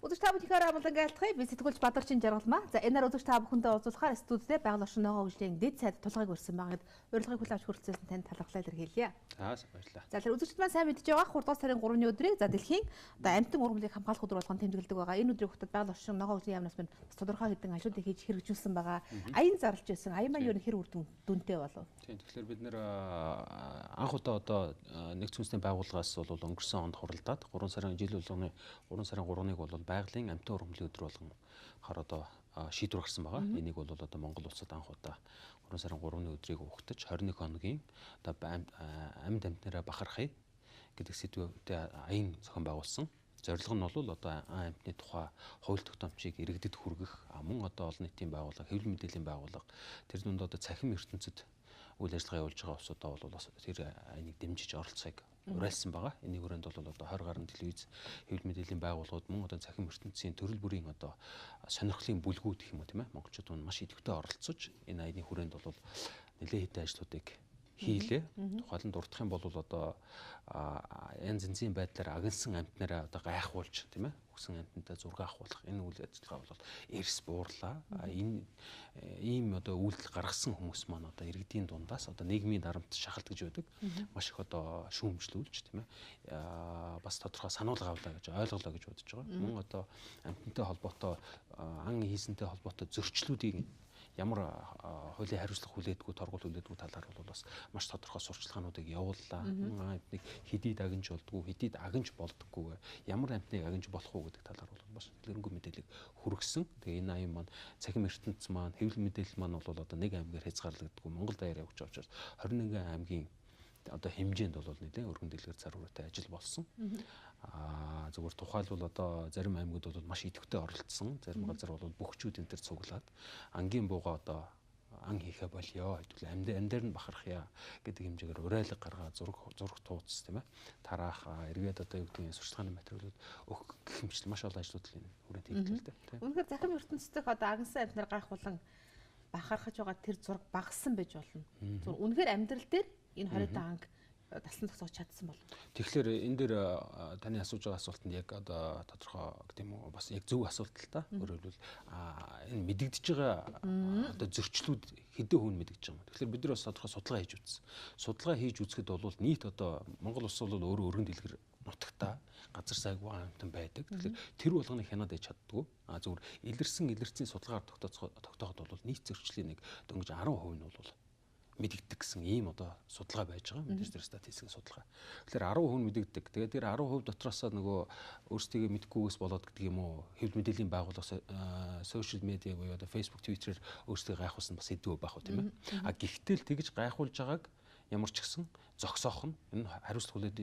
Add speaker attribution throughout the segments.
Speaker 1: Үзэгч та бүхэн амлан айлтгая. Би сэтгүүлч Бадарчин жаргалмаа. За энэ нар үзэгч та бүхэндээ уулзахаар студидээ байгаль орчин ногоо хөгжлийн дэд сайд тулгайг өрсөн байгаад урилгыг хүлээн авч хүрэлцсэн танд талархлаа илэрхийлье.
Speaker 2: За баярлалаа.
Speaker 1: За тэгэхээр үзэгчд маань сайн мэдж байгаа 3 дугаар сарын 3-ны өдрийг за дэлхийн одоо амьтан ургамлыг хамгаалах өдөр болгон тэмдэглэдэг байгаа. Энэ өдрийн хүртэл байгаль орчин ногоо хөгжлийн яамнаас минь тодорхой хэдэн ажлуудыг хийж хэрэгжүүлсэн байгаа. Аян зарлж байсан. Аян маань юу нэр үр дүнтэй болов.
Speaker 2: Тийм тэгэхээр бид нэр анх удаа одоо нэгдсэн үндэсний байгууллагаас бол өнгөрсөн онд хуралдаад 3 сарын жил болгоны 3 сарын 3-ныг бол байгалийн амьтан ургамлын өдөр болгон хар одоо шийдвэр гарсан байгаа. Энийг бол одоо Монгол улсад анх удаа 3 сарын 3-ны өдрийг угтаж 21 хоногийн одоо амьд амьтнараа бахархъя гэдэг сэдвүүтэй аян зохион байгуулсан. Зорилго нь бол одоо амьтны тухай хууль тогтоомчийг иргэдэд хүргэх, мөн одоо олон нийтийн байгууллага, хэвлэл мэдээллийн байгууллага тэр дунд одоо цахим ертөнцид үйл ажиллагаа явуулж байгаа улсуудаа бол бас тэр айныг дэмжиж оролцохыг уриалсан байгаа. Энэний хүрээнд бол одоо 20 гаруй телевиз, хэвлэл мэдээллийн байгууллагууд мөн одоо цахим ертөнцийн төрөл бүрийн одоо сонирхлын бүлгүүд гэх юм уу тийм ээ. Монголчууд маш идэвхтэй оролцож энэ аяны хүрээнд бол нэлээд хэдэн ажлуудыг хийлээ. Тухайлбал дурдах юм бол одоо янз янзын байдлаар агнсан амьтнараа одоо гайхуулж тийм ээ өгсөн амьтантай зураг авахуулах энэ үйл ажиллагаа бол эрс буурлаа. Энэ ийм одоо үйлдэл гаргасан хүмүүс маань одоо иргэдийн дундаас одоо нийгмийн дарамт шахалт гэж байдаг. Маш их одоо шүүмжлүүлж тийм ээ бас тодорхой сануулга авлаа гэж ойлголоо гэж бодож байгаа. Мөн одоо амьтантай холбоотой ан хийсэнтэй холбоотой зөрчлүүдийг ямар хуулийн хариуцлага хүлээдгүү, торгуул хүлээдгүү талаар бол бас маш тодорхой сурчлагаануудыг явууллаа. Амьтныг хэдийд агнж болдгоо, хэдийд агнж болдоггүй, ямар амьтныг агнж болох уу гэдэг талаар бол бас дэлгэрэнгүй мэдээлэл хүргэсэн. Тэгээ энэ аян маань цахим ертөнц маань, хэвлэл мэдээлэл маань бол одоо нэг аймгаар хязгаарлагддаггүй. Монгол даяар явж байгаа учраас 21 аймгийн одоо хэмжээнд бол нэлээд өргөн дэлгэр царууратай ажил болсон. Зөвхөн тухайлбал одоо зарим аймагуд бол маш идэвхтэй оролцсон. Зарим газар бол бөхчүүд энэ төр цуглаад ангийн бууга одоо ан хийхэ болёо хэвэл амьдаар нь бахархъя гэдэг хэмжээгээр уриалга гаргаад зураг тууц тийм ээ тараах эргээд одоо юу гэдгийг сурчлагын материалууд өгөх гэх мэтчил маш олон ажлууд хүрээнд хийгдэл дээ.
Speaker 1: Үнэхээр захим ертөнцийн одоо агнсан амьтнаар гайхуулан бахархаж байгаа тэр зураг багассан байж болно. Үнэхээр амьдрал дээр энэ 25 анги таслан тосгож чадсан бол.
Speaker 2: Тэгэхээр энэ дээр таны асууж байгаа асуултанд яг одоо тодорхой гэдэг юм уу бас яг зөв асуулт л та. Өөрөөр хэлбэл энэ мэдэгдэж байгаа одоо зөрчлүүд хэдэн хүн мэдэгдэж байгаа юм. Тэгэхээр бид нар бас тодорхой судалгаа хийж үзсэн. Судалгаа хийж үзэхэд бол нийт одоо Монгол улс бол өөрөө өргөн дэлгэр нутагта газар сайгүй амьтан байдаг. Тэгэхээр тэр болгоныг хянаад ээж чаддгүй. Зөвхөн илэрцийн судалгаар тогтооход бол нийт зөрчлийн нэг дөнгөж 10% нь бол мэдэгддэг гэсэн ийм одоо судалгаа байж байгаа. Мэдээж тэр статистикийн судалгаа. Тэгэхээр 10% мэдэгддэг. Тэгээд тэр 10% дотроос нөгөө өөрсдөө мэдгүйгээс болоод гэдэг юм уу хэвлэл мэдээллийн байгууллага сошиал медиа буюу одоо Facebook, Twitter-ээр өөрсдөө гайхуулсан бас хэдүү байх уу тийм ээ. Гэхдээ л тэгж гайхуулж байгааг ямар ч гэсэн зогсоох нь энэ хариуцлага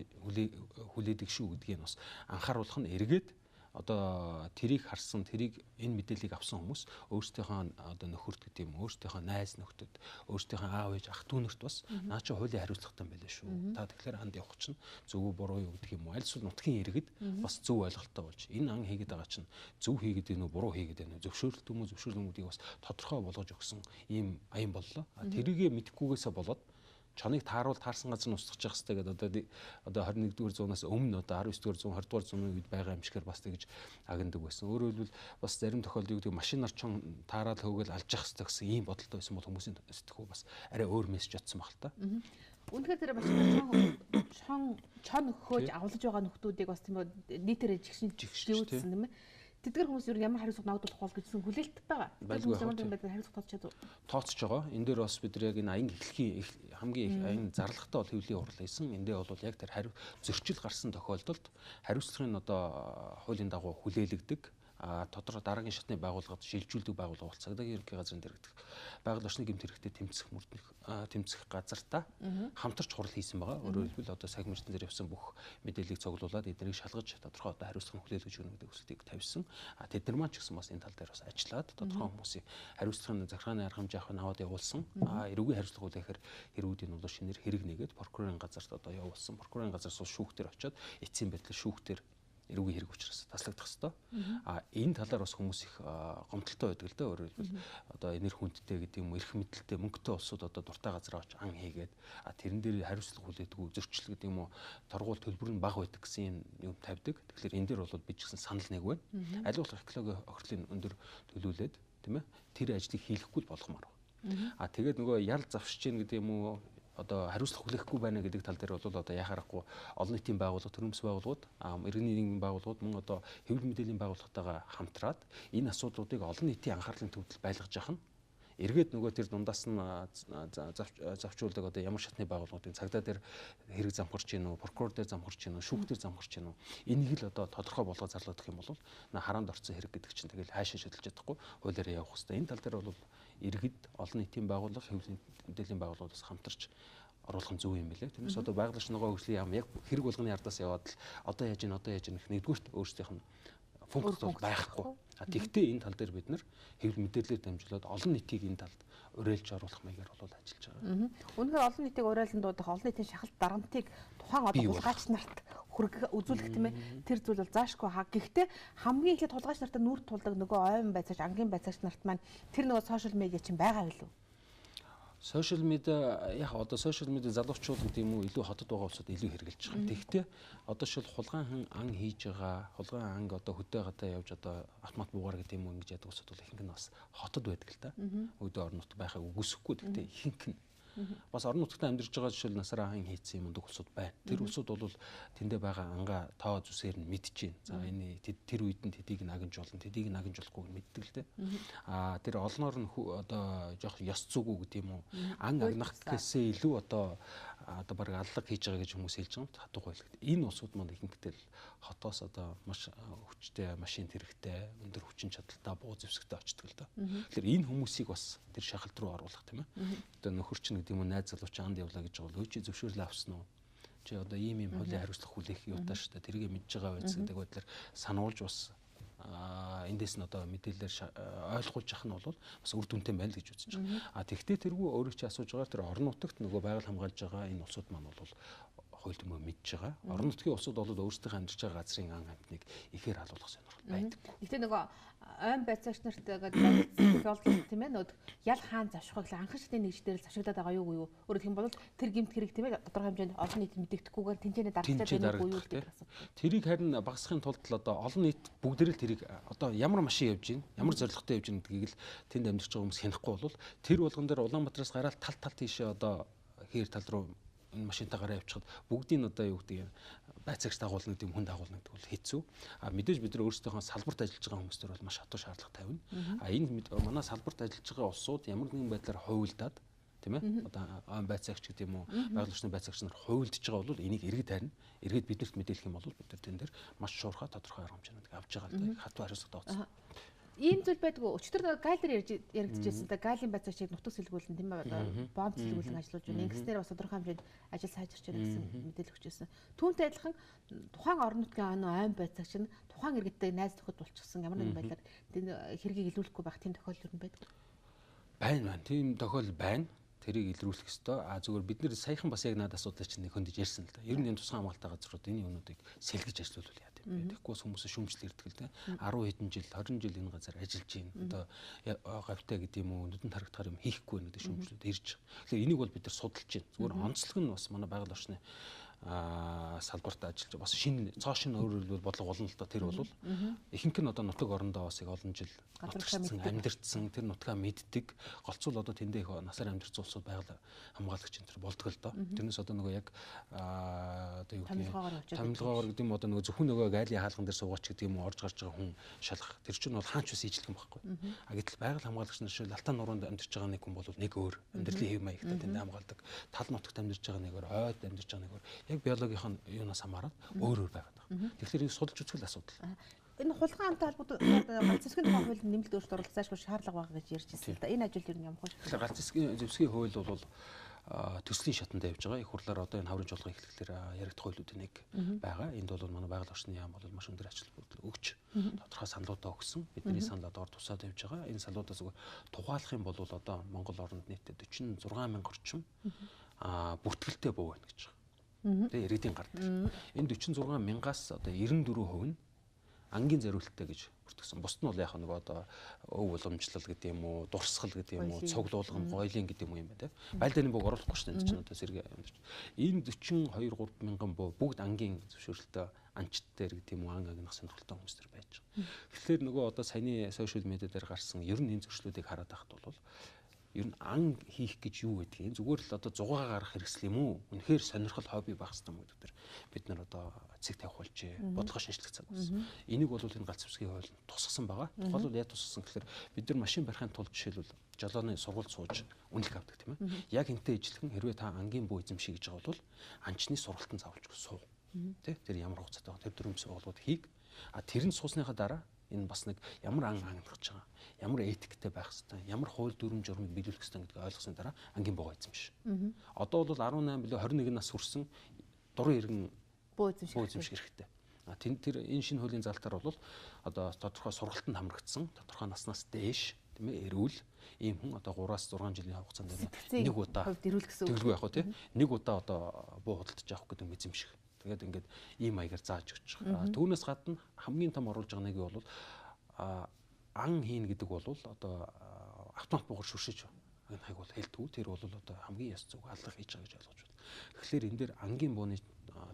Speaker 2: хүлээдэг шүү гэдгийг бас анхааруулах нь эргээд одоо тэрийг харсан, тэрийг энэ мэдээллийг авсан хүмүүс өөрсдийнхөө одоо нөхөрт гэдэг юм, өөрсдийнхөө найз нөхдөд, өөрсдийнхөө аав ээж ах дүүнэрт бас наа чи хуулийн хариуцлагатай байлаа шүү. Та тэгэхээр ханд явах чинь зөв үү буруу юу гэдэг юм уу? Аль эсвэл нутгийн иргэд бас зөв ойлголттой болж энэ ан хийгээд байгаа чинь зөв хийгээд байна уу, буруу хийгээд байна уу? Зөвшөөрөлт юм уу, зөвшөөрлөмүүдийг бас тодорхой болгож өгсөн ийм аян боллоо. Тэрийгэ мэдхгүйгээсээ болоод чоныг таарсан газар нь устгах хэрэгтэй гэдэг одоо 21-р зуунаас өмнө одоо 19-р зуун 20-р зууны үед байгаа юм шигээр бас тэгж агнадаг байсан. Өөрөөр хэлбэл бас зарим тохиолдолд юу гэдэг машинаар чон таараад хөөгөл алж явах хэрэгтэй гэсэн ийм бодолтой байсан бол хүмүүсийн сэтгэхүй бас арай өөр мессеж утсан баг л та.
Speaker 1: Үнэхээр тэр машинаар чон хөөж авлаж байгаа нөхдүүдийг бас тийм нийтээр жигшүүлсэн тийм ээ. Тэдгээр хүмүүс юу ямар хариуцлага ногдуулах бол гэсэн хүлээлт байгаа. Хүмүүс ямар юм байдлаар хариуцлага
Speaker 2: тооцож байгаа. Энэ дээр бас бид нар яг энэ аян эхлэхийн хамгийн их аян зарлагтай бол хэвлэлийн хурал хийсэн. Эндээ бол яг тэр зөрчил гарсан тохиолдолд хариуцлагын одоо хуулийн дагуу хүлээлгдэг тодорхой дараагийн шатны байгууллагад шилжүүлдэг байгууллага бол цагдаагийн ерөнхий газрын дэргэдэх байгаль орчны гэмт хэрэгтээ тэмцэх газартаа хамтарч хурал хийсэн байгаа. Өөрөөр хэлбэл одоо сахим ертөнцийн явсан бүх мэдээллийг цуглуулад эднийг шалгаж тодорхой одоо хариуцлага хүлээлгэж өгнө гэдэг хүсэлтийг тавьсан. Тэд нар маань ч гэсэн бас энэ тал дээр бас ажиллаад тодорхой хүмүүсийн хариуцлагын захиргааны арга хэмжээ авах нь аваад явуулсан. Эрүүгийн хариуцлага хүлээхээр хэрүүдийн бол шинээр хэрэг нэгээд прокурорын газарт одоо явуулсан. Прокурорын газраас шүүхтэр очиод эцсийн байдлаар шүүхтэр эрүүгийн хэрэг учраас таслагдах хэвээр. Энэ талаар бас хүмүүс их гомдолтой байдаг л да. Өөрөөр хэлбэл одоо энер хүндтэй гэдэг юм уу, эрх мэдэлтэй мөнгөтэй улсууд одоо дуртай газар очиж ан хийгээд тэрэн дээр хариуцлага хүлээдэг, зөрчил гэдэг юм уу, торгуул төлбөр нь бага байдаг гэсэн юм тавьдаг. Тэгэхээр энэ дээр бол би ч гэсэн санал нэг байна. Аль болох экологийн охирлын өндөр төлүүлээд тийм ээ тэр ажлыг хийхгүй л болгомоор байна. Тэгээд нөгөө ял завшиж гин гэдэг юм уу, одоо хариуцлага хүлээхгүй байна гэдэг тал дээр бол одоо яхаарахгүй олон нийтийн байгууллага, төрөмс байгууллагууд, иргэний нийгмийн байгууллагууд мөн одоо хэвлэл мэдээллийн байгууллагатайгаа хамтраад энэ асуудлуудыг олон нийтийн анхаарлын төвд байлгаж явах нь эргээд нөгөө тэр дундаас нь завчуулдаг одоо ямар шатны байгууллагуудын цагдаа дээр хэрэг замхарч гин үү, прокурор дээр замхарч гин үү, шүүх дээр замхарч гин үү, энийг л одоо тодорхой болгоод зарлагдах юм бол хараанд орсон хэрэг гэдэг чинь тэгэл хаашаа шидэлж чадахгүй хуулиараа явах хэрэгтэй. Энэ тал дээр бол иргэд олон нийтийн байгууллага, хэвлэлийн мэдээллийн байгууллагуудаас хамтарч оруулах нь зөв юм билээ. Тэрнээс одоо байгаль орчны хөгжлийн яам яг хэрэг болгоны ардаас яваад л одоо яаж гэх нэгдүгürt өөрсдийнх нь функц байхгүй. Тэгвэл энэ тал дээр бид нар хэвлэл мэдээлэлээр дамжуулаад олон нийтийг энэ талд уриалж оруулах маягаар бол ажиллаж байгаа.
Speaker 1: Үнэхээр олон нийтийг уриалсан дуудах олон нийтийн шахалт дарамтыг тухайн одоо тулгаач нарт үзүүлэх тийм ээ тэр зүйл бол заашгүй хаа. Гэхдээ хамгийн ихэд тулгаач нартаа нүрд тулдаг нөгөө ойн байцаагч, ангийн байцаагч нарт маань тэр нөгөө сошиал медиа чинь байгаа билүү?
Speaker 2: Сошиал медиа яг одоо сошиал медиа залуучууд гэдэг юм уу илүү хотод байгаа улсууд илүү хэрэгжилж байгаа. Тэгэхдээ одоо шил хулгайн ан хийж байгаа, хулгайн анги одоо хөдөө гадаа явж одоо автомат буугаар гэдэг юм уу ингэж яадаг улсууд бол ихэнх нь бас хотод байдаг л да. Өдөө орон нутг байхыг үгүйсэхгүй. Гэхдээ ихэнх нь бас орон нутгад амьдарч байгаа жишээл насраа хан хийцэн юм улсууд байна. Тэр улсууд бол тэндээ байгаа ангаа тоо зүсээр нь мэдчихээн. За энэ тэр үед нь тэдийг нагнж болно, тэдийг нагнж болохгүйг мэддэг л дээ. Тэр олноор нь одоо жоох ёс зүгүү гэдэг юм уу? Ан агнах гэхээсээ илүү одоо баг аллаг хийж байгаа гэж хүмүүс хэлж байгаа юм хатуу байлгад. Энэ улсууд маань ихэнхдээ л хотоос одоо маш хүчтэй машин хэрэгтэй, өндөр хүчин чадалтай буу зэвсэгтэй очдог л доо. Тэгэхээр энэ хүмүүсийг бас тэр шахалт руу оруулах тийм ээ. Одоо нөхөр чинь гэдэг юм уу найз залууч анд явлаа гэж байгаа бол өөчөө зөвшөөрлөө авсан уу? Чи одоо ийм хуулийн хариуцлага хүлээх юм даа шүү дээ. Тэрийг мэдж байгаа байц гэдэг байдлаар сануулж бас эндээс нь одоо мэдээлэлээр ойлгуулж авах нь бол бас үр дүнтэй байна л гэж үзэж байгаа. Тэгвэл тэргүй өөрөө чи асууж байгаа тэр орон нутагт нөгөө байгаль хамгаалж байгаа энэ улсууд маань бол хууль төмөө мэдж байгаа. Орон нутгийн улсууд бол өөрсдөө амьдарч байгаа газрын ан амьтныг ихээр халуулах сонирхол байдаг.
Speaker 1: Гэхдээ нөгөө ойн байцаагч нартайгаа олдсон тийм ээ нөт ял хаан завшихыг анхан шатны нэгжлэрэл завшигдаад байгаа юу юу. Өөрөөр хэлбэл бол тэр гэмт хэрэг тийм ээ тодорхой хэмжээнд олон нийт мэдэгдэхгүйгээр тэнцэнэ дарагтай байх уу юу гэдэг асуудал.
Speaker 2: Тэрийг харин багасхын тулд л одоо олон нийт бүгдээрээ л тэрийг одоо ямар машин явж гин, ямар зорилготой явж гин гэдгийг л тэнд амьдарч байгаа хүмүүс хянихгүй бол тэр болгон дээр Улаанбаатараас гараад тал тийшээ одоо хээр тал руу энэ машинтаагаар явчихад бүгдийг одоо юу гэдэг юм байцаагч дагуулна гэдэг юм хүн дагуулна гэдэг бол хэцүү. Мэдээж бид нар өөрсдийнхөө салбарт ажиллаж байгаа хүмүүс төр бол маш хатуу шаардлага тавина. Энэ манай салбарт ажиллаж байгаа улсууд ямар нэгэн байдлаар хувилдаад тийм ээ одоо байцаагч гэдэг юм уу байгаль орчны байцаагч нар хувилдж байгаа бол энийг иргэд харин иргэд биднэрт мэдээлэх юм бол бид нар тэн дээр маш шуурхай тодорхой арга хэмжээнд авч байгаа л да хатуу хариуцлагатай утсан.
Speaker 1: Ийм зүйл байдгүй. Өчтөр гайл дээр яригдчихсэн. Гайлын байцаагчийг нутаг сэлгүүлэн тийм ээ бомб сэлгүүлэн ажиллаж байна. Ингэснээр бас тодорхой хэмжээнд ажил сайжирч байна гэсэн мэдээлэл өгчээсэн. Түүнтэй адилхан тухайн орон нутгийн ойн байцаагч нь тухайн иргэдтэй найз нөхөд болчихсон ямар нэгэн байдлаар энэ хэргийг илрүүлэхгүй байх тийм тохиолдол юу байдаг?
Speaker 2: Байна. Тийм тохиолдол байна. Тэрийг илрүүлэх ёстой. Зүгээр бид нэр саяхан бас яг надад асуудал чинь нэг хөндөж ярьсан л да. Ер нь энэ тусгай хамгаалалтаа газрууд энэ юмнуудыг сэлгэж ажилуулвал яа гэв. Тэгэхгүй бас хүмүүсээ шүүмжлэл ирдэг л да. 10 хэдэн жил, 20 жил энэ газар ажиллаж байна. Одоо гавьтай гэдэг юм уу, нүдэнд харагдахаар юм хийхгүй байна гэдэг шүүмжлэлүүд ирж байгаа. Тэгэхээр энийг бол бид нар судалж байна. Зүгээр онцлог нь бас манай байгаль орчны салбарт ажиллаж бас шинэ цоошин өөрөөр бодлого болно л да. Тэр бол ихэнх нь одоо нутаг орондоо бас олон жил нутагчсан амьдэрсэн тэр нутгаа мэддэг голцол одоо тэндээ их насаар амьдэрсэн улсууд байгаль хамгаалагч энэ төр болдог л доо. Тэрнээс одоо нөгөө яг одоо юу гэдэг томилгоор гэдэг юм одоо нөгөө зөвхөн нөгөө гайлын хаалган дээр суугаач гэдэг юм орж гарч байгаа хүн шалгах тэр чинь бол хаач ус ийжлэх юм байхгүй. Гэтэл байгаль хамгаалагч нар шил алтан нуруунд амьдарч байгаа нэг хүн бол нэг өөр амьдралын хэв маягтай тэнд хамгаалдаг. Тал нутагт амьдарч байгаа нэг өөр, ойд амьдарч байгаа нэг өөр. Яг биологийн юунаас хамаарат өөр байгаад байна. Тэгэхээр энэ судалж үзэх л асуудал.
Speaker 1: Энэ хулгайн амтай холбоотой галт зэвсгийн тухай хууль нэмэлт өөрчлөлт оруулах заашгүй шаардлага байгаа гэж ярьж ирсэн л да. Энэ ажил ер нь ямар хөө?
Speaker 2: Галт зэвсгийн хууль бол төслийн шатанд явж байгаа. Их хурлаар одоо энэ хаврын жолгоо эхлэхээр яригдах хуулиудын нэг байгаа. Энд бол манай байгаль орчны яам бол маш өндөр ажил бүрдэл өгч тодорхой саналуудаа өгсөн. Бидний саналаа доор тусаад явж байгаа. Энэ саналуудаас тухайлах юм бол одоо Монгол оронд нийтдээ 46,000 орчим бүртгэлтэй буу байна гэж байна. Тэ иргэдийн гард. Энэ 46 мянгаас одоо 94% нь ангийн зориулттай гэж бүртгэсэн. Бусд нь бол яг нэг одоо өв уламжлал гэдэг юм уу, дурсгал гэдэг юм уу, цуглуулгын, гойлын гэдэг юм байна те. Байлдааны бог оруулахгүй шүү дээ. Энэ ч одоо сэргээ юм дэж. Энэ 42-3 мянган бүгд ангийн зөвшөөрлөлтөй анчттай гэдэг юм уу, агнах сонирхолтой хүмүүс төр байж байгаа. Тэгэхээр нөгөө одоо саяны сошиал медиа дээр гарсан ер нь энэ зөрчлүүдийг хараад байхад бол ер нь ан хийх гэж юу гэдгийг зүгээр л одоо зугаа гарах хэрэгсэл юм уу? Үнэхээр сонирхол хобби байх хэрэгтэй юм гэдэг бид нар одоо цэг тавих болжээ. Бодлого шинжлэх цаг болсон. Энийг бол энэ галц зэвсгийн хууль тусгасан байгаа. Тухайлбал яа тусгасан гэхээр бид нар машин барихын тулд жишээлбэл жолооны сургууль сууж үнэлэх авдаг тийм ээ. Яг энтэй ижилхэн хэрвээ та ангийн буу эзэмших гэж байгаа бол анчны сургалтын заавалж суу. Тэ тэр ямар хугацаатай байгаа тэр дөрвөн сургуулиуд хийг. А тэр нь суусныхаа дараа энэ бас нэг ямар ан хангах гэж байгаа. Ямар этиктэй байх хэвээр, ямар хууль дүрм журмыг биелүүлэх хэвээр гэдгийг ойлгосон дараа ангийн буугаа эзэмшиш. Одоо бол 18 билүү 21 нас хүрсэн дурын иргэн буу эзэмших хэрэгтэй. Тэр энэ шинэ хуулийн залтаар бол одоо тодорхой сургалтанд хамрагдсан, тодорхой наснаас дээш тийм ээ эрүүл ийм хүн одоо 3-аас 6 жилийн хугацаанд нэг удаа тэглгүй явах тийм нэг удаа одоо буу худалдаж авах гэдэг юм эзэмших. Тэгээд ингээд ийм маягаар зааж өгч байгаа. Түүнээс гадна хамгийн том оруулж байгаа нэг бол ан хийн гэдэг бол одоо автомат буугаар шүршиж энэ хайг бол хэлтгүү тэр бол одоо хамгийн яс зүг алга хийж байгаа гэж ойлгож байна. Тэгэхээр энэ дээр ангийн бууны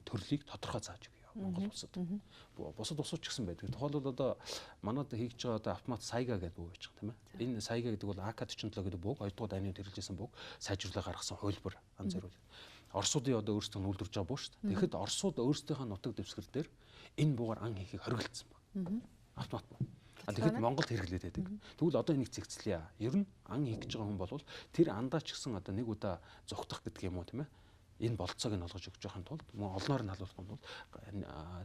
Speaker 2: төрлийг тодорхой зааж өгье Монгол улсад. Бусад улсууд ч гэсэн байдаг. Тухайлбал одоо манайд хийж байгаа одоо автомат сайга гэдэг буу байж байгаа тийм ээ. Энэ сайга гэдэг бол АК-47 гэдэг бууг 2 дугаар дайны хэрэгжилсэн бууг сайжруулах гаргасан хувилбар ан зориул. Оросуудын одоо өөрсдөө нүүлдэрж байгаа буу шүү дээ. Тэгэхэд Оросууд өөрсдийнхөө нутаг дэвсгэр дээр энэ буугаар ан хийхийг хориглолцсон байна. Автомат буу. Тэгэхэд Монголд хэрэглээд байдаг. Тэгвэл одоо энийг зэгцлэе. Ер нь ан хийх гэж байгаа хүн бол тэр андаа ч гэсэн одоо нэг удаа зогтох гэдэг юм уу тийм ээ. Энэ болцоог нь олгож өгч байхын тулд олноор нь халуулах юм бол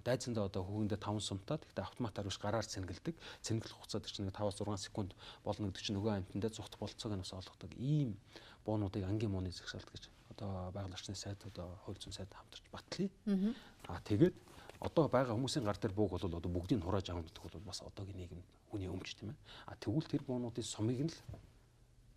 Speaker 2: дайцсандаа одоо хүүгэндээ 5 сумтаа гэхдээ автоматар биш гараар цэнгэлдэг. Цэнгэлэх хугацаа чинь 5-6 секунд болно гэдэг чинь нөгөө амьтандаа зогтох болцоог нь бас олгодог. Ийм буунуудыг ангийн мууны зэгсэлт гэж одоо байгаль орчны сайд одоо хууль зүйн сайд хамтарч батлая. Тэгээд одоо байгаа хүмүүсийн гар дээр бууг бол одоо бүгдийг хурааж авах гэдэг бол бас одоогийн нийгэмд хүний өмч тийм ээ. Тэгвэл тэр буунуудын сумыг нь л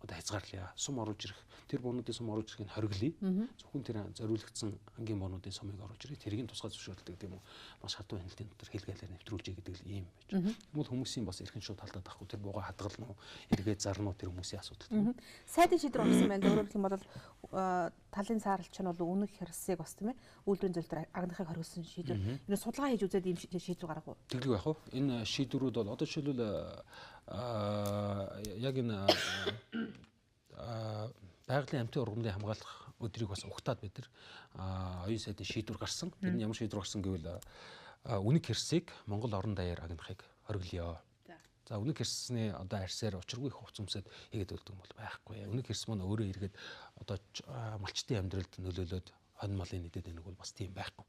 Speaker 2: одоо хязгаарлая. Сум оруулж ирэх. Тэр буунуудын сум оруулж ирэхийг хориглоё. Зөвхөн тэр зориулагдсан ангийн буунуудын сумыг оруулж ирээ. Тэрийг тусгай зөвшөөрөлдөг гэдэг юм уу? Маш хатуу хяналтын дотор хэлгээлээр нэвтрүүлжээ гэдэг л ийм байж. Тэгмэл хүмүүсийн бас эрхэн шууд талдаад авахгүй тэр бууга хадгална уу? Эргээд зарна уу? Тэр хүмүүсийн асуудал.
Speaker 1: Сайдын шийдвэр орсон байна. Өөрөөр хэлэх юм бол талын сааралч нь бол үнэх хэрсийг бас тийм ээ. Үйлдвэрийн зөвлөлтөөр агнахыг хоригдсон шийдвэр. Энэ судалгаа хийж үзээд ийм шийдвэр гаргах уу?
Speaker 2: Тэглэг яах вэ? Энэ шийдвэрүүд бол одоо жишээлбэл яг энэ байгалийн амьтын ургамлыг хамгаалах өдрийг бас угтаад бид нар оюун сайдын шийдвэр гарсан. Тэр нь ямар шийдвэр гарсан гэвэл үнэг хэрсийг Монгол орон даяар агнахыг хориглоё. За үнэг хэрсний одоо арьсаар учиргүй их хувц өмсөд хийгээд үлдэх юм бол байхгүй. Үнэг хэрс маань өөрөө эргээд одоо малчтын амьдралд нөлөөлөд хонь малын нэдэд нэг бол бас тийм байхгүй.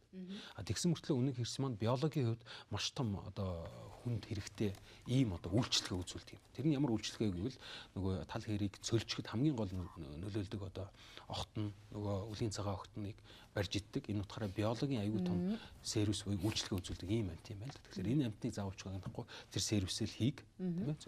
Speaker 2: Тэгсэн мөртлөө үнэг хэрс маань биологийн хувьд маш том одоо хүнд хэрэгтэй ийм одоо үйлчлэгээ үзүүлдэг юм. Тэр нь ямар үйлчлэгээ гэвэл нөгөө тал хэрийг цөлчгöd хамгийн гол нөлөөлдөг одоо огт нь нөгөө үлийн цагаан огтныг барьж иддэг. Энэ утгаараа биологийн аюул том сервис буюу үйлчлэгээ үзүүлдэг ийм амт юм байна л. Тэгэхээр энэ амтныг заавалч гагнахгүй тэр сервисэл хийг тийм ээ.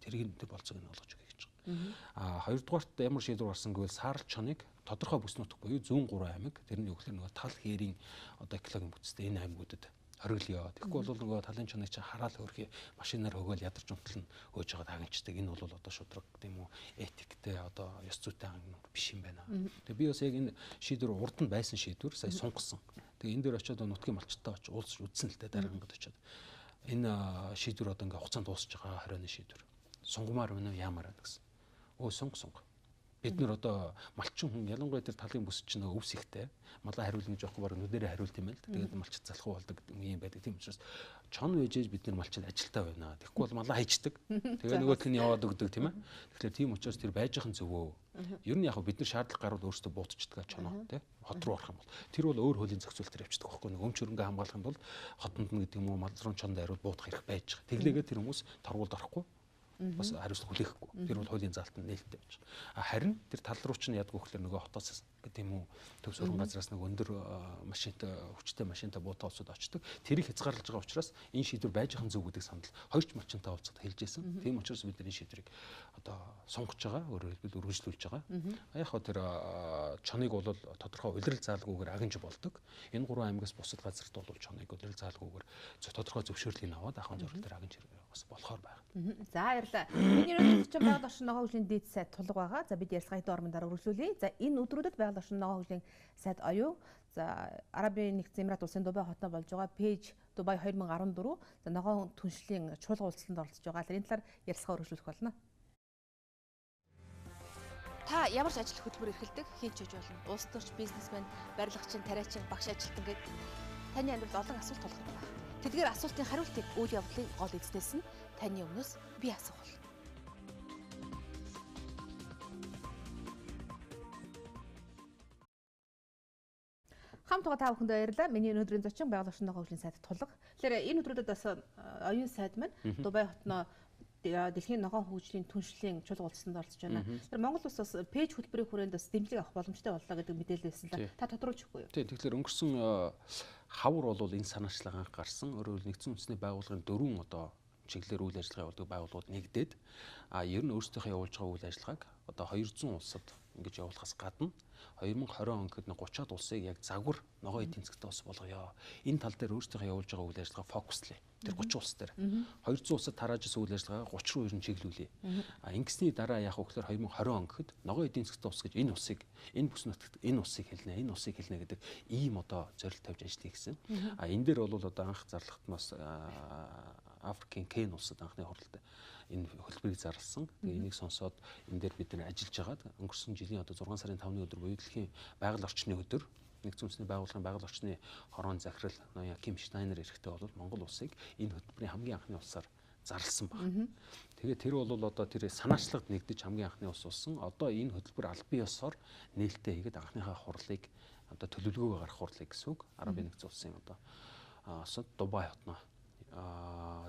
Speaker 2: Тэрийг тэр болцоог нь олгож өгье гэж байгаа. Хоёрдугаарт ямар шийдвэр гарсан гэвэл саарл чоныг тодорхой бүс нутаг буюу зүүн 3 аймаг тэрний өглөө нөгөө тал хэрийн одоо экологийн бүтцтэй энэ аймагуудад хориглоё. Тэгэхгүй бол нөгөө талын чоныг чи хараал хөрхий машинаар хөгөөл ядарч унтал нь хөөж байгаа хангичдаг. Энэ бол одоо шудраг тийм үү этиктэй одоо ёс зүйтэй хангах биш юм байна. Тэгээ би бас яг энэ шийдвэр урд нь байсан шийдвэр сая сунгасан. Тэгээ энэ дээр очиод нутгийн малчтай очиж уулзч үзсэн л дээ дараагад очиод. Энэ шийдвэр одоо ингээ хугацаанд дуусч байгаа 20-ны шийдвэр. Сунгамаар байна уу яамаар байна гэсэн. Өө сунг. Бид нэр одоо малчин хүн ялангуяа тэр талын бүс чинь өвс ихтэй малаа хариулна гэж байхгүй баг нүдэрээ хариулт юм байл. Тэгээд малчид залхуу болдог юм байдаг. Тийм учраас чон вэжээж бид нар малчид ажилтаа байна. Тэгэхгүй бол малаа хайчдаг. Тэгээ нөгөөтг нь яваад өгдөг тийм ээ. Тэгэхээр тийм учраас тэр байж ахын зөвөө. Ер нь яг бид нар шаардлага гарвал өөрсдөө буутчихдаг чоноо тийм хот руу орох юм бол. Тэр бол өөр хуулийн зохицуултаар явчихдаг байхгүй нэг өмч хөрөнгө хамгаалах юм бол хотонд нь гэдэг юм уу мал руу чонд дайруул буутах хэрэг байж байгаа. Тэглээгээ тэр хүмүүс торгуулд орохгүй. Бас хариуцлага хүлээхгүй. Тэр бол хуулийн залтанд нээлттэй байж. Харин тэр тал руу чинь ядг өгөхлөр нөгөө хотоос гэдэг юм уу төв сургууль газраас нэг өндөр машинтай хүчтэй машинтай буутай улсууд очдог. Тэрийг хязгаарлаж байгаа учраас энэ шийдвэр байж хань зөв гэдэг санал хоёрч малчинтай уулзахад хэлж байсан. Тийм учраас бид энэ шийдвэрийг одоо сонгож байгаа, өөрөөр хэлбэл үргэлжлүүлж байгаа. Яг хоо тэр чоныг бол тодорхой улирал заалгүйгээр агнж болдог. Энэ гурван аймагаас бусад газарт бол чоныг улирал заалгүйгээр тодорхой зөвшөөрлийг аваад ахын зорилт дээр агнж бас болохоор байна.
Speaker 1: За баярлалаа. Миний өнөөдөр чинь байгаль орчин ногоо хөгжлийн дээд сайд тулга байгаа. За бид ярилцлагын хэдэн орон дараа үргэлжлүүлье. За энэ өдрүүдэд байгаль орчин ногоо хөгжлийн сайд оюун за Арабын нэгдсэн Эмират улсын Дубай хотод болж байгаа пэйж Дубай 2014 за ногоон түншлийн чуулга уулзалтанд оролцож байгаа. Энэ талаар ярилцлага өргөжлүүлэх болно. Та ямар ч ажил хөтөлбөр эрхэлдэг хийн ч үж болно. Улс төрч бизнесмен, барилгачин, тариачин, багш ажилтан гэдэг таны амьдралд олон асуулт тулгарх байна. Тэдгээр асуултын хариултыг үйл явдлын гол эзнээс нь таны өмнөөс би асуух болно. Хамт байгаа та бүхэнд баярлалаа. Миний өнөөдрийн зочин байгаль орчин ногоо хөгжлийн сайд тулга. Тэгэхээр энэ өдрүүдэд бас оюун сайд маань Дубай хотноо дэлхийн ногоон хөгжлийн түншлийн чуулга уулзалтанд оролцож байна. Тэгэхээр Монгол улс бас пэйж хөтөлбөрийн хүрээнд бас дэмжлэг авах боломжтой боллоо гэдэг мэдээлэл байсан л та тодруулчихгүй юу?
Speaker 2: Тийм. Тэгэхээр өнгөрсөн хавар бол энэ санаачлагаа гарсан. Өөрөөр хэлбэл нэгдсэн үндэсний байгууллагын 4 одоо чиглэлээр үйл ажиллагаа явуулдаг байгууллагууд нэгдээд ер нь өөрсдийнхөө явуулж байгаа үйл ажиллагааг одоо 200 улсад ингэж явуулахаас гадна 2020 он гэхэд 30-аад улсыг яг загвар ногоо эдийн засгтай ус болгоё. Энэ тал дээр өөрсдийнхөө явуулж байгаа үйл ажиллагаа фокуслээ. Тэр 30 улс дээр 200 улсад тарааж ирсэн үйл ажиллагаагаа 30 руу ер нь чиглүүлээ. Ингэсний дараа яг хөөхлөөр 2020 он гэхэд ногоо эдийн засгтай ус гэж энэ усыг энэ бүс нутагт энэ усыг хэлнэ, энэ усыг хэлнэ гэдэг ийм одоо зорилт тавьж ажиллая гэсэн. Энэ дээр бол одоо анх зарлахт бас Африкийн Кен улсад анхны хуралд энэ хөтөлбөрийг зарласан. Тэгээ энийг сонсоод энэ дээр бид нар ажиллаж байгаад өнгөрсөн жилийн одоо 6 сарын 5-ны өдөр буюу дэлхийн байгаль орчны өдөр нэгдсэн үндэсний байгууллагын байгаль орчны хорон захирал ноён Ким Штайнер эрэхтэй бол Монгол улсыг энэ хөтөлбөрийн хамгийн анхны улсаар зарласан байна. Тэгээ тэр бол одоо тэр санаачлагад нэгдэж хамгийн анхны улс болсон. Одоо энэ хөтөлбөр аль бие ёсоор нээлттэй хийгээд анхныхаа хурлыг одоо төлөвлөгөөгөө гаргах хурлыг гэсэн үг. Арабын нэгдсэн улсын одоо Дубай хотноо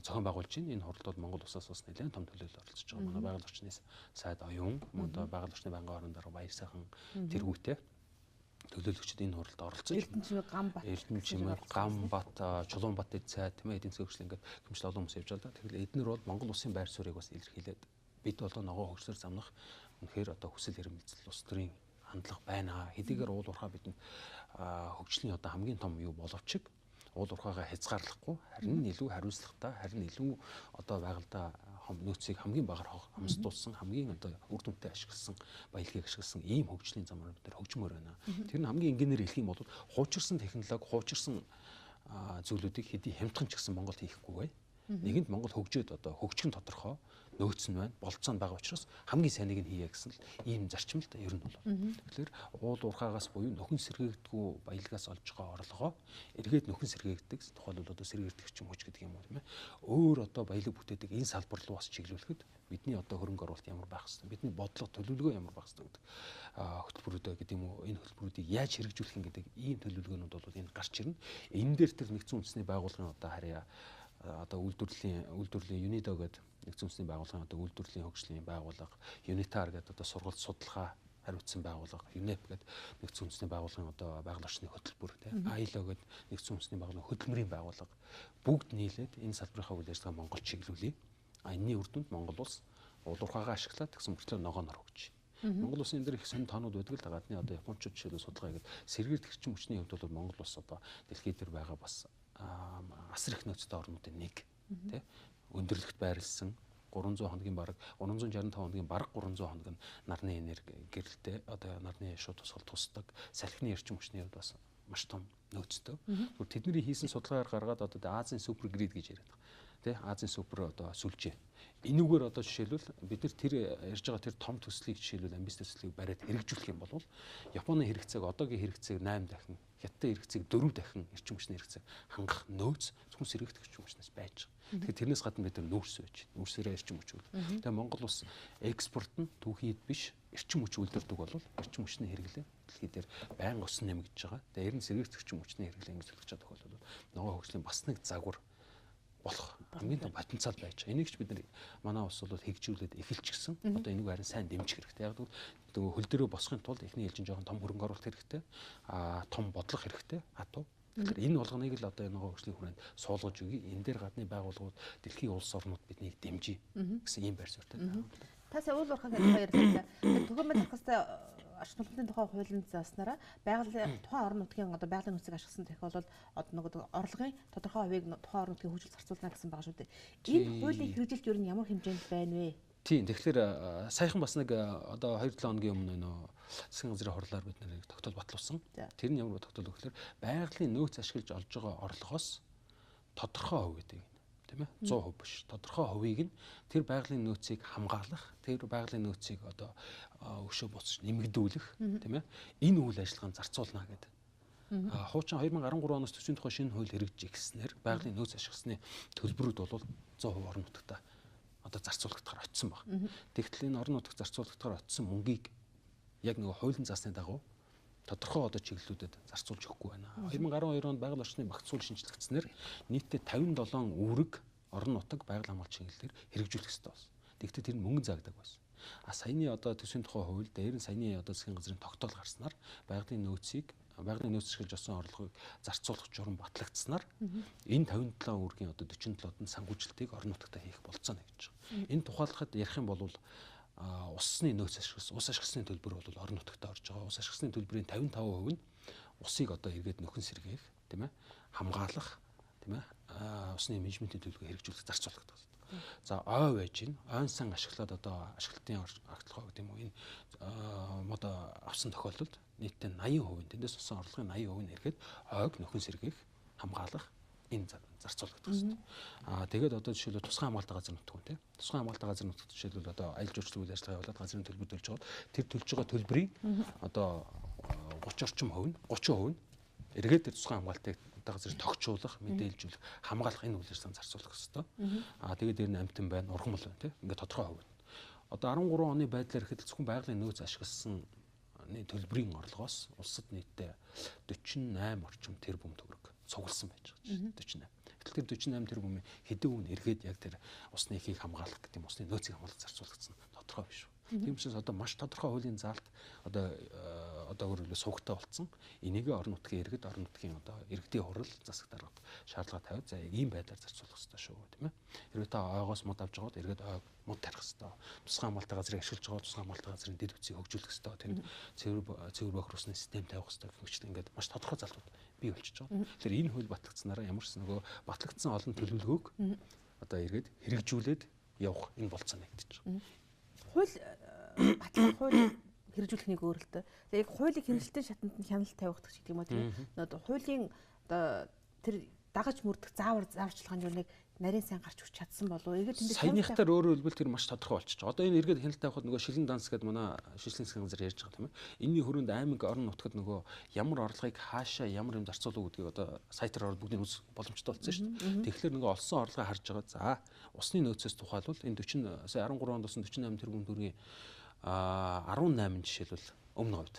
Speaker 2: зохион байгуулж байна. Энэ хуралд бол Монгол улсаас бас нэлээд том төлөөлөл оролцож байгаа. Манай байгаль орчны сайд оюун, одоо байгаль орчны байнгын орон дараа баяр сайхан тэргүүтэй төлөөлөгчд энэ хуралд оролцож Эрдэнэчимэр, Гамбат, Чулуунбат эд сайд тийм ээ эдийн засгийн хөгжил ингээд хэмжил олон хүмүүс явж байгаа. Тэгэхээр эднэр бол Монгол улсын байр суурийг бас илэрхийлээд бид болоо ногоо хөгжлөөр замнах үнэхээр одоо хүсэл эрмэлзэл улс төрийн хандлага байна. Хэдийгээр уул уурхай бидэнд хөгжлийн одоо хамгийн том юу боловч уул уурхайгаа хязгаарлахгүй харин илүү хариуцлагатай харин илүү одоо байгальдаа нөөцийг хамгийн багаар хамсдуулсан хамгийн одоо үр дүнтэй ашигласан баялагийг ашигласан ийм хөгжлийн замаар бид нар хөгжмөр байна. Тэр нь хамгийн энгийнээр хэлэх юм бол хуучирсан технологи хуучирсан зүйлүүдийг хэдий хямдхан ч гэсэн Монголд хийхгүй бай. Нэгэнд Монгол хөгжөөд одоо хөгжих нь тодорхой нөөц нь байна, болцоо нь байгаа учраас хамгийн сайныг нь хийе гэсэн л ийм зарчим л ер нь бол. Тэгэхээр уул уурхаагаас буюу нөхөн сэргээгдэггүй баялагаас олж байгаа орлогоо эргээд нөхөн сэргээгдэг тухайлбал одоо сэргээгдэгч юм уу гэдэг юм уу тийм ээ. Өөр одоо баялаг бүтээдэг энэ салбар руу бас чиглүүлэхэд бидний одоо хөрөнгө оруулалт ямар байх хэвээр, бидний бодлого төлөвлөгөө ямар байх хэвээр гэдэг хөтөлбөрүүдээ гэдэг юм уу, энэ хөтөлбөрүүдийг яаж хэрэгжүүлэх юм гэдэг ийм төлөвлөгөөнүүд бол энэ гарч ирнэ. Энэ дээр тэр нэгдсэн үндэсний байгууллагын одоо харьяа одоо үйлдвэрлэлийн UNIDO гэдэг нэгдсэн үндэсний байгууллагын одоо үйлдвэрлэлийн хөгжлийн байгууллага, UNITAR гэдэг одоо сургалт судалгаа хариуцсан байгууллага, UNEP гэдэг нэгдсэн үндэсний байгууллагын одоо байгаль орчны хөтөлбөр тийм ILO гэдэг нэгдсэн үндэсний байгууллагын хөдөлмөрийн байгууллага бүгд нийлээд энэ салбарынхаа үйл ажиллагаа Монгол чиглүүлээ. Энэний үр дүнд Монгол улс уул уурхайгаа ашиглаад тэгсэн мөртлөө ногооноор хөгжиж. Монгол улсын энэ дэр их сонь тоонууд байдаг л да. Гадны одоо японочууд жишээлбэл судалгаа хийгээд сэргэрдэгчийн хүчний хувьд бол Монгол улс одоо дэлхийд дээр байгаа бас асар их нөөцтэй орнуудын нэг тий өндөрлөгт байрлсан 300 хоногийн бараг 365 хоногийн бараг 300 хоног нь нарны энерги гэрэлтэй одоо нарны шууд тусгал тусдаг салхины эрчим хүчний хувьд бас маш том нөөцтэй. Тэдний хийсэн судалгаагаар гаргаад одоо Азийн супер грид гэж яриад байгаа. Тэ Азийн супер одоо сүлжээ. Энүүгээр одоо жишээлбэл бид нар тэр ярьж байгаа тэр том төслийг жишээлбэл амбиц төслийг бариад хэрэгжүүлэх юм бол Японы хэрэгцээг одоогийн хэрэгцээг 8 дахин, Хятадын хэрэгцээг 4 дахин эрчим хүчний хэрэгцээг хангах нөөц зөвхөн сэргээгдэх эрчим хүчнээс байж байгаа. Тэгэхээр тэрнээс гадна бид нар нүүрс байж, нүүрсээрээ эрчим хүч үйл. Тэгээ Монгол улс экспорт нь түүхийд биш эрчим хүч үйлдвэрдэг бол эрчим хүчний хэрэглээ дэлхийд дээр байнга өснө нэмэгдэж байгаа. Тэгээ ер нь сэргээгдэх эрчим хүчний хэрэглээ ингэж төлөвлөж байгаа тохиолдолд ногоо хөгжлийн бас нэг загвар болох хамгийн том потенциал байж байгаа. Энийг ч бид нар манай ус бол хэгжүүлээд эхэлчихсэн. Одоо энийг харин сайн дэмжих хэрэгтэй. Яг нөгөө хөл дээрөө босхын тулд эхний ээлжин жоохон том хөрөнгө оруулалт хэрэгтэй. Том бодлого хэрэгтэй. Хатуу. Тэгэхээр энэ болгоныг л одоо энэ хөгжлийн хүрээнд суулгаж өгье. Энэ дээр гадны байгууллагууд, дэлхийн улс орнууд биднийг дэмжиж гэсэн ийм байр суурьтай байна.
Speaker 1: Та сая уул уурхайн гэдэг хоёр ярьсан. Төгөөмөл харахстай арч нутгийн тухай хуулинд зааснараа байгалийн тухайн орон нутгийн одоо байгалийн нөөцийг ашигласан тохиолдолд одоо нөгөө орлогын тодорхой хувийг тухайн орон нутгийн хөгжил зарцуулна гэсэн байгаа шүү дээ. Энэ хуулийн хэрэгжилт юу нь ямар хэмжээнд байна вэ?
Speaker 2: Тийм. Тэгэхээр саяхан бас нэг одоо 2-7 хоногийн өмнө нөө засгийн газрын хурлаар бид нэр тогтоол батлуулсан. Тэр нь ямар тогтоол вэ гэхээр байгалийн нөөц ашиглаж олж байгаа орлогоос тодорхой хувь гэдэг юм. Тийм ээ 100% биш. Тодорхой хувийг нь тэр байгалийн нөөцийг хамгаалах, тэр байгалийн нөөцийг одоо өшөө буцаж нэмэгдүүлэх, тийм ээ энэ үйл ажиллагаанд зарцуулна гэдэг. Хуучин 2013 оноос төсвийн тухай шинэ хууль хэрэгжиж ирснээр байгалийн нөөц ашигласны төлбөрүүд бол 100% орон нутгад одоо зарцуулагдахаар очсон баг. Тэгтэл энэ орон нутагт зарцуулагдахаар очсон мөнгийг яг нөгөө хуулийн заасны дагуу тодорхой одоо чиглэлүүдэд зарцуулж өгөхгүй байна. 2012 онд байгаль орчны багц сүүл шинжилгэснээр нийтдээ 57 үүрэг орон нутаг байгаль хамгаалалт чиглэлээр хэрэгжүүлэх ёстой болсон. Тэгвэл тэр нь мөнгө заагдаг байсан. Саяны одоо төсвийн тухай хууль дээр нь саяны одоо засгийн газрын тогтоол гарснаар байгалийн нөөц ашиглаж олсон орлогыг зарцуулах журам батлагдсанаар энэ 57 үүргийн одоо 47-д нь санхүүжилтийг орон нутагтаа хийх болцооно гэж байна. Энэ тухайлахад ярих юм бол усны нөөц ашигласан, ус ашигласны төлбөр бол орон нутагтаа орж байгаа. Ус ашигласны төлбөрийн 55% нь усыг одоо эргээд нөхөн сэргээх, тийм ээ, хамгаалах, тийм ээ, усны менежментийн төлөвлөгөө хэрэгжүүлэх зарцуулагдах гэсэн. За ой байж гин, ойн сан ашиглаад одоо ашиглалтын агтлахаа гэдэг юм уу энэ одоо авсан тохиолдолд нийтдээ 80% тэндээс усан орлогын 80% нь эргээд ойг нөхөн сэргээх, хамгаалах энэ зарцуулагдах гэсэн. Тэгээд одоо жишээлбэл тусгай хамгаалалтын газар нутгуун тийм. Тусгай хамгаалалтын газар нутгад жишээлбэл одоо аялал жуулчлал үйл ажиллагаа явуулаад газрын төлбөр төлж байгаа. Тэр төлж байгаа төлбөрийн одоо 30 орчим хувь нь 30% нь эргээд тэр тусгай хамгаалтыг одоо газрыг тогтчуулах, мэдээлжүүлэх, хамгаалах энэ үйл ажиллагаанд зарцуулах хэрэгтэй. Тэгээд дээр нь амтан байна, ургамал байна тийм. Ингээд тодорхой хувь. Одоо 13 оны байдлаар ихэд зөвхөн байгалийн нөөц ашигласан төлбөрийн орлогоос улсад нийтдээ 48 орчим тэрбум төгрөг цугласан байж байгаа чинь 48. Гэтэл тэр 48 тэрбумын хэдэн үн эргээд яг тэр усны эхийг хамгаалах гэдэг юм усны нөөцийг хамгаалах зарцуулагдсан тодорхой биш. Тийм учраас одоо маш тодорхой хуулийн заалт одоо өөрөөр сувгтай болцсон. Энийг орон нутгийн иргэд орон нутгийн одоо иргэдийн хурал засаг даргад шаардлага тавиад за яг ийм байдлаар зарцуулах хэрэгтэй шүү тийм ээ. Хэрвээ та ойгоос мод авч байгаад иргэд ойг мод тарих хэрэгтэй. Тусгай хамгаалалтын газрыг ашиглаж байгаа тусгай хамгаалалтын газрын дэд үтсийг хөгжүүлэх хэрэгтэй. Тэнд цэвэр бохирусны систем тавих хэрэгтэй гэх мэт ингээд маш тодорхой залтууд бий болчихж байгаа. Тэгэхээр энэ хууль батлагдсанараа ямар ч нөгөө батлагдсан олон төлөвлөгөөг одоо иргэд хэрэгжүүлээд явах энэ болцоо нэгдэж байгаа.
Speaker 1: Хууль батлах хууль хэрэгжүүлэхнийг өөрөлтөө. Тэгээ яг хуулийн хэрэгжилтийн шатанд нь хяналт тавих гэдэг юм уу тийм. Одоо хуулийн одоо тэр дагаж мөрдөх зааварчилгааны юу нэг нарийн сайн гарч хүч чадсан болов уу? Эргээд тэнд
Speaker 2: саяныхтаар өөрөөр хэлбэл тэр маш тодорхой болчихж байгаа. Одоо энэ эргээд хяналт тавихад нөгөө шилэн данс гэдэг манай шилжлэн засгийн газар ярьж байгаа тийм ээ. Энийний хүрээнд аймаг орон нутгад нөгөө ямар орлогыг хаашаа ямар юм зарцуулах гэдгийг одоо сайтаар ороод бүгдийг үзэх боломжтой болсон шүү дээ. Тэгэхээр нөгөө олсон орлогыг харж байгаа. За усны нөөцөөс тухайлбал энэ 40 сая 13 онд болсон 48 тэрбум төгрөгийн 18 жишээлбэл өмнө говьд.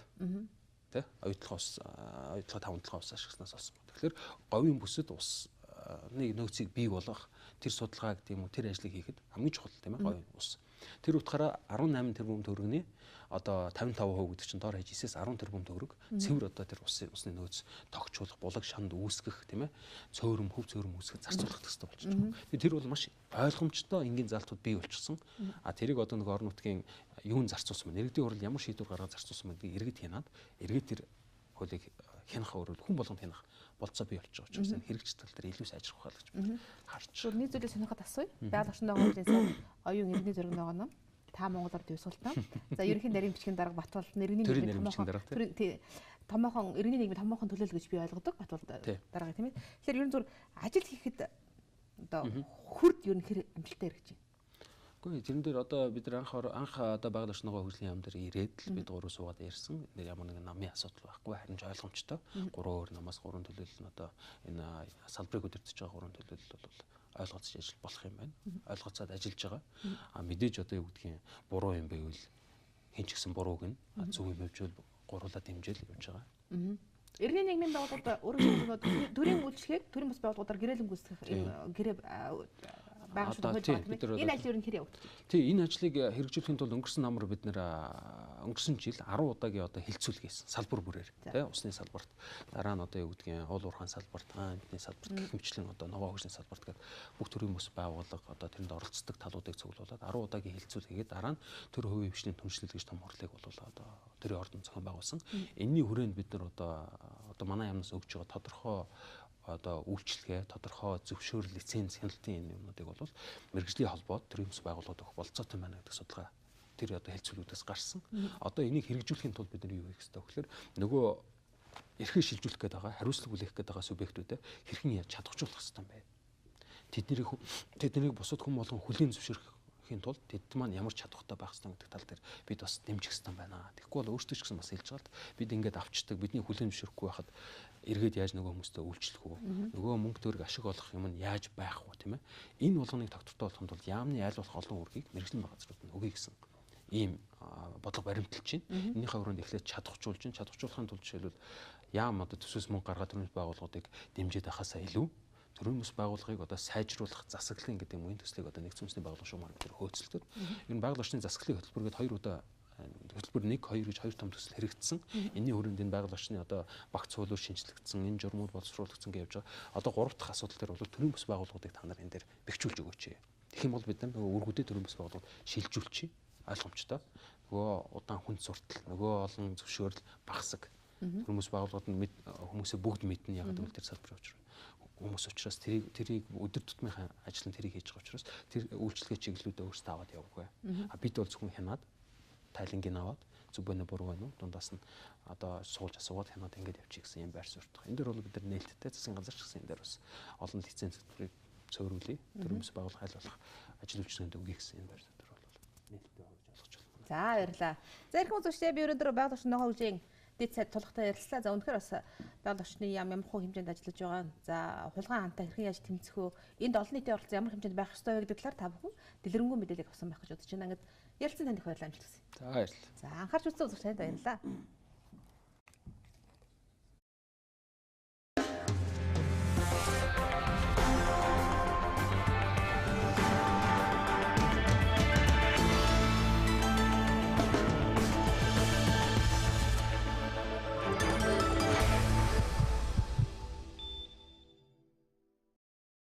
Speaker 2: Тэ? Оюутлага 5 ус ашигласнаас болсон. Тэгэхээр говийн бүсэд усны нөөцийг бий болгох тэр судалгаа гэдэг юм уу тэр ажлыг хийхэд хамгийн чухал тийм ээ говийн ус. Тэр утгаараа 18 тэрбум төгрөгийн одоо 55% гэдэг чинь доор хаяж 9-ээс 10 тэрбум төгрөг цэвэр одоо тэр усны нөөц тогтчуулах, булаг шанд үүсгэх тийм ээ цөөрөм үүсгэх зарцуулах хэрэгтэй болчихж байгаа. Тэр бол маш ойлгомжтой энгийн залтууд бий болчихсон. Тэрийг одоо нэг орон нутгийн юун зарцуулсан байна. Иргэдийн хурал ямар шийдвэр гаргаад зарцуулсан байна гэдгийг иргэд хянаад эргээд тэр хуулийг хянах өөрөөр хүн болгонд хянах болцоо бий болж байгаа учраас хэрэгжил тал дээр илүү сайжрах байх гэж харж байна.
Speaker 1: Нэг зүйлийг сонирхоод асууя. Байгаль орчны байгууллагын оюун иргэний зөргөн байгаа нь та Монголоор дэвсүүлтэн. За ерөнхий нарийн бичгийн дарга Батболд иргэний нийгмийн томоохон иргэний нийгмийн томоохон төлөөлөл гэж би ойлгодог Батболд дарга тийм ээ. Тэгэхээр ерөн зүгээр ажил хийхэд одоо хүрд ерөн хэр амжилттай хэрэгжиж байна.
Speaker 2: Гэхдээ тэрэн дээр одоо бид нар анх одоо байгаль орчны хөгжлийн яам дээр ирээд л бид гурав суугаад ярьсан. Нэг ямар нэгэн намын асуудал байхгүй харин ч ойлгомжтой. 3 өөр намаас 3 төлөөлөл нь одоо энэ салбарыг удирдах байгаа 3 төлөөлөл бол ойлгоцож ажил болох юм байна. Ойлгоцоод ажиллаж байгаа. Мэдээж одоо юу гэдгийг буруу юм байвал хэн ч гэсэн бурууг нь зөв юм хөвжүүл гуруулаад дэмжээл явж байгаа.
Speaker 1: Иргэний нийгмийн байгууллагууд өргөжлөлтөд төрийн үйлчлэгийг төрийн бас байгууллагуудаар гэрээлэн гүйцэтгэх гэрээ байгаа шүү дээ. Энэ ажил ер нь хэр явагдаж байна?
Speaker 2: Тий, энэ ажлыг хэрэгжүүлэхийн тулд өнгөрсөн намар бид нэр өнгөрсөн жил 10 удаагийн одоо хилцүүлэг хийсэн. Салбар бүрээр тий, усны салбарт, дараа нь одоо юу гэдгийг уул уурхайн салбарт, амтны салбарт гэх мэтчлэн одоо ногоо хөгжлийн салбарт гэдэг бүх төрлийн бас байгууллага одоо тэрэнд оролцдог талуудыг цуглуулад 10 удаагийн хилцүүлэг хийгээд дараа нь төр хувийн хвшлийн түншлэл гэж том хурлыг бол одоо төрийн ордон зохион байгуулсан. Энэний хүрээнд бид нар одоо манай яамнаас өгж байгаа тодорхой одоо үйлчлэгээ, тодорхой зөвшөөрөл, лиценз, хяналтын энэ юмнуудыг бол мэргэжлийн холбоод төрийн бас байгууллагууд өгөх болцоотой байна гэдэг судалгаа тэр одоо хэлцүүлгүүдээс гарсан. Одоо энийг хэрэгжүүлэхийн тулд бид нар юу хийх ёстой вэ гэхээр нөгөө эрхээ шилжүүлэх гээд байгаа, хариуцлага хүлээх гээд байгаа субъектүүдэд хэрхэн яаж чадахжуулах ёстой юм бэ? Тэднийг бусад хүмүүс болгон хүлээн зөвшөөрөхийн тулд тэд маань ямар чадвартай байх ёстой гэдэг тал дээр бид бас дэмжих ёстой байна. Тэгэхгүй бол өөрсдөө ч гэсэн бас хэлж байгаа л бид ингээд авчдаг, бидний хүлээн зөвшөөрөхгүй байхад эргээд яаж нөгөө хүмүүстэй үйлчлэх үү? Нөгөө мөнгө төгрөг ашиг олох юм нь яаж байх вэ, тийм ээ? Энэ болгоныг тогтвортой болгохын тулд яамны айл болох олон үргийг мэргэжлийн газрууд нь өгье гэсэн ийм бодлого баримталж байна. Энийхээ өрөөнд эхлээд чадахжуулахын тулд жишээлбэл яам одоо төсөөс мөнгө гаргаад төрийн байгууллагуудыг дэмжиж байхаасаа илүү төрийн бас байгууллагыг одоо сайжруулах засаглалын гэдэг мөн төслийг одоо нэгдсэн үндэсний байгууллага шугамар дээр хөөцөлдөд энэ байгаль орчны засаглалын хөтөлбөргээд 2 удаа хөтөлбөр 1 2 гэж 2 том төсөл хэрэгжсэн. Энэний хүрээнд энэ байгаль орчны одоо багц цуулуур шинжлэгдсэн, энэ журмууд боловсруулагдсан гэж явж байгаа. Одоо 3 дахь асуудал дээр бол төрийн бас байгууллагуудыг та нар энэ дээр бэхжүүлж өгөөч. Тэгэх юм бол бид нар нөгөө үргүүдээ төрийн бас байгууллагууд шилжүүлчих. Ойлгомжтой. Нөгөө удаан хүнд суртал, нөгөө олон зөвшөөрөл багасаг. Төрийн бас байгууллагууд нь хүмүүсээ бүгд мэднэ ягаад гэвэл тэр салбарын учраас хүмүүс учраас тэрийг өдөр тутмынхаа ажил нь тэрийг хийж байгаа учраас тэр үйлчлэгээ чиглэлүүдээ өөрсдөө аваад явахгүй. Бид бол зөвхөн хянаад тайлангийн аваад зөв байна буруу байна уу дундаас нь одоо суулж асуугаад хянаад ингэж явчих гэсэн юм байр суурьтай. Энэ дээр бол бид нар нээлттэй засгийн газар ч гэсэн энэ дээр бас олон лиценз төтвөрийг цөөрүүлээ. Төрийн бас байгууллага хайл болох ажил үйлчлэгэнд өгье гэсэн энэ байр суурь бол нээлттэй болгож олгож байна.
Speaker 1: За баярлалаа. За эрхэм үзэгчдээ би өнөөдөр байгаль орчны ногоо хөгжлийн дэд сайд тулахтай ярилцлаа. За үнэхээр бас байгаль орчны ямар хөө хэмжээнд ажиллаж байгаа. За хулгайн хаантай хэрхэн яаж тэмцэх вэ? Энд олон нийтийн оролцоо ямар хэмжээнд байх ёстой вэ гэдэг талаар та бүхэн дэлгэрэнгүй мэдээлэл авсан байх гэж бодож байна. Ингээд ярилцсан танд их баярлалаа амжилт хүсье.
Speaker 2: За баярлалаа.
Speaker 1: За анхаарч үзсэн үзэгч танд баярлалаа.